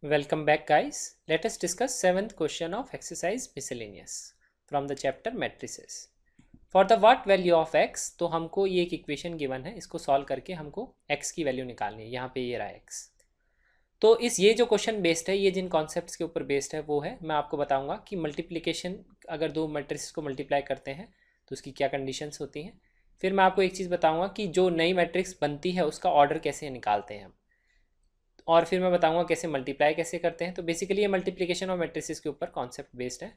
Welcome back guys. Let us discuss 7th question of exercise miscellaneous from the chapter matrices. For the what value of x, तो हमको ये एक equation given है, इसको solve करके हमको x की वैल्यू निकालनी है। यहाँ पे ये रहा x। तो ये जो क्वेश्चन बेस्ड है, ये जिन कॉन्सेप्ट्स के ऊपर बेस्ड है वो है, मैं आपको बताऊंगा कि मल्टीप्लिकेशन अगर दो मैट्रिक्स को मल्टीप्लाई करते हैं तो उसकी क्या कंडीशंस होती हैं। फिर मैं आपको एक चीज़ बताऊंगा कि जो नई मैट्रिक्स बनती है उसका ऑर्डर कैसे निकालते हैं हम, और फिर मैं बताऊंगा कैसे मल्टीप्लाई कैसे करते हैं। तो बेसिकली ये मल्टीप्लिकेशन और मैट्रिसेस के ऊपर कॉन्सेप्ट बेस्ड है,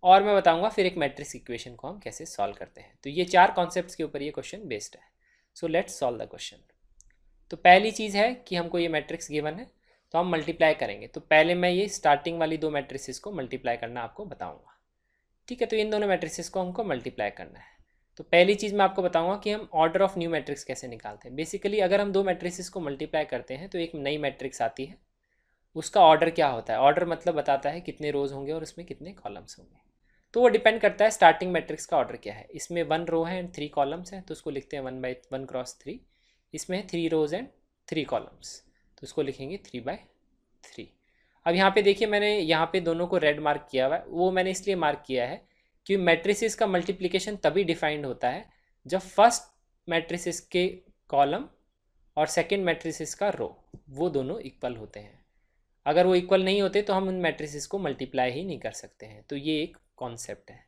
और मैं बताऊंगा फिर एक मैट्रिक्स इक्वेशन को हम कैसे सॉल्व करते हैं। तो ये 4 कॉन्सेप्ट्स के ऊपर ये क्वेश्चन बेस्ड है। So let's solve the question. तो पहली चीज़ है कि हमको ये मैट्रिक्स गिवन है तो हम मल्टीप्लाई करेंगे। तो पहले मैं ये स्टार्टिंग वाली दो मैट्रिसेस को मल्टीप्लाई करना आपको बताऊँगा। ठीक है, तो इन दोनों मैट्रिसेस को हमको मल्टीप्लाई करना है। तो पहली चीज़ मैं आपको बताऊंगा कि हम ऑर्डर ऑफ न्यू मैट्रिक्स कैसे निकालते हैं। बेसिकली अगर हम दो मैट्रिसेस को मल्टीप्लाई करते हैं तो एक नई मैट्रिक्स आती है, उसका ऑर्डर क्या होता है। ऑर्डर मतलब बताता है कितने रोज होंगे और उसमें कितने कॉलम्स होंगे। तो वो डिपेंड करता है स्टार्टिंग मैट्रिक्स का ऑर्डर क्या है। इसमें 1 रो है एंड 3 कॉलम्स हैं, तो उसको लिखते हैं 1/1 क्रॉस 3। इसमें है 3 रोज एंड 3 कॉलम्स, तो उसको लिखेंगे 3/3। अब यहाँ पे देखिए, मैंने यहाँ पे दोनों को रेड मार्क किया हुआ है। वो मैंने इसलिए मार्क किया है कि मैट्रिसेस का मल्टीप्लिकेशन तभी डिफाइंड होता है जब फर्स्ट मैट्रिसेस के कॉलम और सेकंड मैट्रिसेस का रो वो दोनों इक्वल होते हैं। अगर वो इक्वल नहीं होते तो हम उन मैट्रिसेस को मल्टीप्लाई ही नहीं कर सकते हैं। तो ये एक कॉन्सेप्ट है।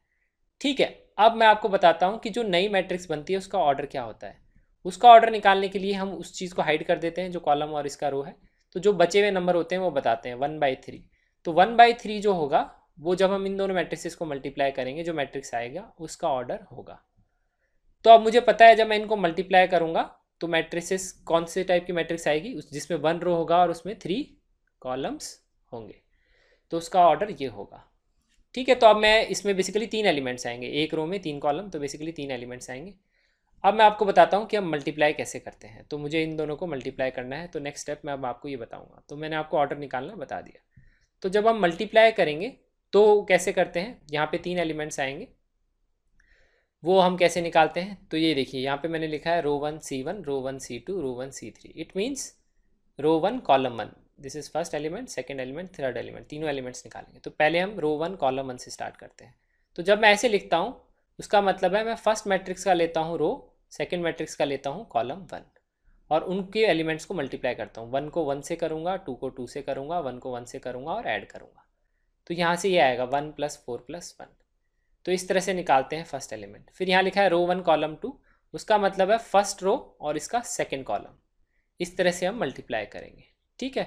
ठीक है, अब मैं आपको बताता हूँ कि जो नई मैट्रिक्स बनती है उसका ऑर्डर क्या होता है। उसका ऑर्डर निकालने के लिए हम उस चीज़ को हाइड कर देते हैं जो कॉलम और इसका रो है। तो जो बचे हुए नंबर होते हैं वो बताते हैं 1/3। तो 1/3 जो होगा वो जब हम इन दोनों मैट्रिसेस को मल्टीप्लाई करेंगे, जो मैट्रिक्स आएगा उसका ऑर्डर होगा। तो अब मुझे पता है जब मैं इनको मल्टीप्लाई करूंगा तो मैट्रिसेस कौन से टाइप की मैट्रिक्स आएगी, जिसमें 1 रो होगा और उसमें 3 कॉलम्स होंगे, तो उसका ऑर्डर ये होगा। ठीक है, तो अब मैं इसमें बेसिकली 3 एलिमेंट्स आएंगे, एक रो में 3 कॉलम, तो बेसिकली 3 एलिमेंट्स आएंगे। अब मैं आपको बताता हूँ कि हम मल्टीप्लाई कैसे करते हैं। तो मुझे इन दोनों को मल्टीप्लाई करना है, तो नेक्स्ट स्टेप मैं अब आपको ये बताऊँगा। तो मैंने आपको ऑर्डर निकालना बता दिया। तो जब हम मल्टीप्लाई करेंगे तो कैसे करते हैं, यहाँ पे 3 एलिमेंट्स आएंगे, वो हम कैसे निकालते हैं। तो ये देखिए, यहाँ पे मैंने लिखा है row 1 C1, row 1 C2, row 1 C3। It means row 1 column 1, this is first element, second element, third element, तीनों एलिमेंट्स निकालेंगे। तो पहले हम रो 1 कॉलम 1 से स्टार्ट करते हैं। तो जब मैं ऐसे लिखता हूँ उसका मतलब है मैं फर्स्ट मैट्रिक्स का लेता हूँ रो, सेकंड मैट्रिक्स का लेता हूँ कॉलम 1, और उनके एलिमेंट्स को मल्टीप्लाई करता हूँ। 1 को 1 से करूँगा, 2 को 2 से करूँगा, 1 को 1 से करूँगा और ऐड करूँगा। तो यहाँ से ये आएगा 1 + 4 + 1। तो इस तरह से निकालते हैं फर्स्ट एलिमेंट। फिर यहाँ लिखा है रो 1 कॉलम 2, उसका मतलब है फर्स्ट रो और इसका सेकंड कॉलम। इस तरह से हम मल्टीप्लाई करेंगे। ठीक है,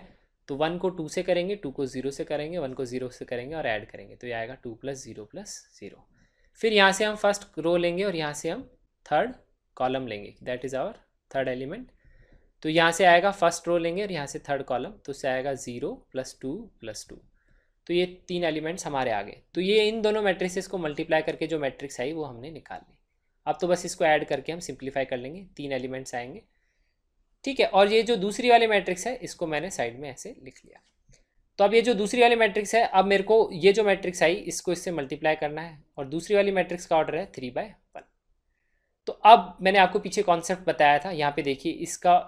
तो 1 को 2 से करेंगे, 2 को 0 से करेंगे, 1 को 0 से करेंगे और ऐड करेंगे, तो ये आएगा 2 + 0 + 0। फिर यहाँ से हम फर्स्ट रो लेंगे और यहाँ से हम थर्ड कॉलम लेंगे, that is our third element. तो यहाँ से आएगा फर्स्ट रो लेंगे और यहाँ से थर्ड कॉलम, तो उससे आएगा 0 + 2 + 2। तो ये 3 एलिमेंट्स हमारे आ गए। तो ये इन दोनों मैट्रिसेस को मल्टीप्लाई करके जो मैट्रिक्स आई वो हमने निकाल ली। अब तो बस इसको ऐड करके हम सिंप्लीफाई कर लेंगे, 3 एलिमेंट्स आएंगे। ठीक है, और ये जो दूसरी वाली मैट्रिक्स है इसको मैंने साइड में ऐसे लिख लिया। तो अब ये जो दूसरी वाली मैट्रिक्स है, अब मेरे को ये जो मैट्रिक्स आई इसको इससे मल्टीप्लाई करना है, और दूसरी वाली मैट्रिक्स का ऑर्डर है 3/1। तो अब मैंने आपको पीछे कॉन्सेप्ट बताया था, यहाँ पे देखिए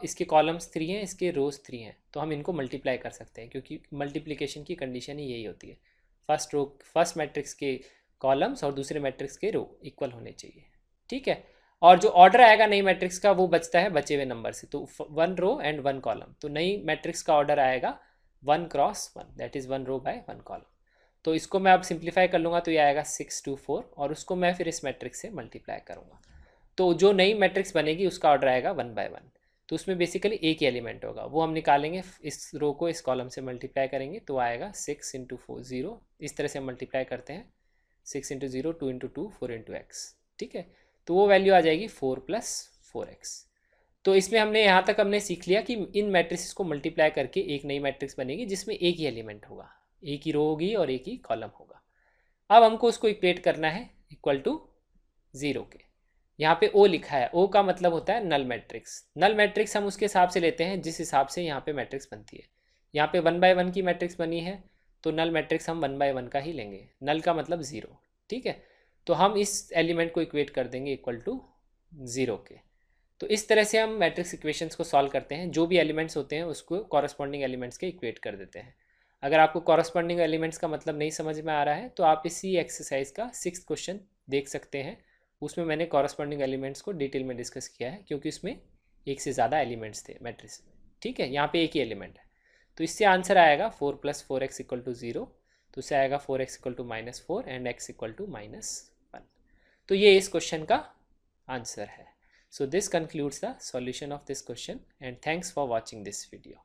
इसके कॉलम्स 3 हैं, इसके रोज 3 हैं, तो हम इनको मल्टीप्लाई कर सकते हैं क्योंकि मल्टीप्लिकेशन की कंडीशन ही यही होती है। फर्स्ट मैट्रिक्स के कॉलम्स और दूसरे मैट्रिक्स के रो इक्वल होने चाहिए। ठीक है, और जो ऑर्डर आएगा नई मैट्रिक्स का वो बचता है बचे हुए नंबर से, तो 1 रो एंड 1 कॉलम। तो नई मैट्रिक्स का ऑर्डर आएगा 1 × 1, that is 1 row by 1 column. तो इसको मैं अब सिंप्लीफाई कर लूँगा, तो ये आएगा 6 to 4, और उसको मैं फिर इस मैट्रिक्स से मल्टीप्लाई करूँगा। तो जो नई मैट्रिक्स बनेगी उसका ऑर्डर आएगा 1/1। तो उसमें बेसिकली एक ही एलिमेंट होगा, वो हम निकालेंगे। इस रो को इस कॉलम से मल्टीप्लाई करेंगे तो आएगा 6 × 4 0। इस तरह से मल्टीप्लाई करते हैं, 6 × 0 2 × 2 4 × x। ठीक है, तो वो वैल्यू आ जाएगी 4 + 4x। तो इसमें हमने यहाँ तक हमने सीख लिया कि इन मैट्रिक्स को मल्टीप्लाई करके एक नई मैट्रिक्स बनेगी जिसमें एक ही एलिमेंट होगा, एक ही रो होगी और एक ही कॉलम होगा। अब हमको उसको इक्वेट करना है इक्वल टू 0 के। यहाँ पे ओ लिखा है, ओ का मतलब होता है नल मैट्रिक्स। नल मैट्रिक्स हम उसके हिसाब से लेते हैं जिस हिसाब से यहाँ पे मैट्रिक्स बनती है। यहाँ पे 1/1 की मैट्रिक्स बनी है तो नल मैट्रिक्स हम 1/1 का ही लेंगे, नल का मतलब 0। ठीक है, तो हम इस एलिमेंट को इक्वेट कर देंगे इक्वल टू 0 के। तो इस तरह से हम मैट्रिक्स इक्वेशंस को सॉल्व करते हैं, जो भी एलिमेंट्स होते हैं उसको कॉरस्पॉन्डिंग एलिमेंट्स के इक्वेट कर देते हैं। अगर आपको कॉरस्पॉन्डिंग एलिमेंट्स का मतलब नहीं समझ में आ रहा है तो आप इसी एक्सरसाइज का 6th क्वेश्चन देख सकते हैं। उसमें मैंने कॉरस्पॉन्डिंग एलिमेंट्स को डिटेल में डिस्कस किया है, क्योंकि उसमें एक से ज़्यादा एलिमेंट्स थे मैट्रिक्स में। ठीक है, यहाँ पे एक ही एलिमेंट है। तो इससे आंसर आएगा 4 + 4x = 0। तो इससे आएगा 4x = -4 एंड x = -1। तो ये इस क्वेश्चन का आंसर है। So this concludes the solution of this question, and thanks for watching this video.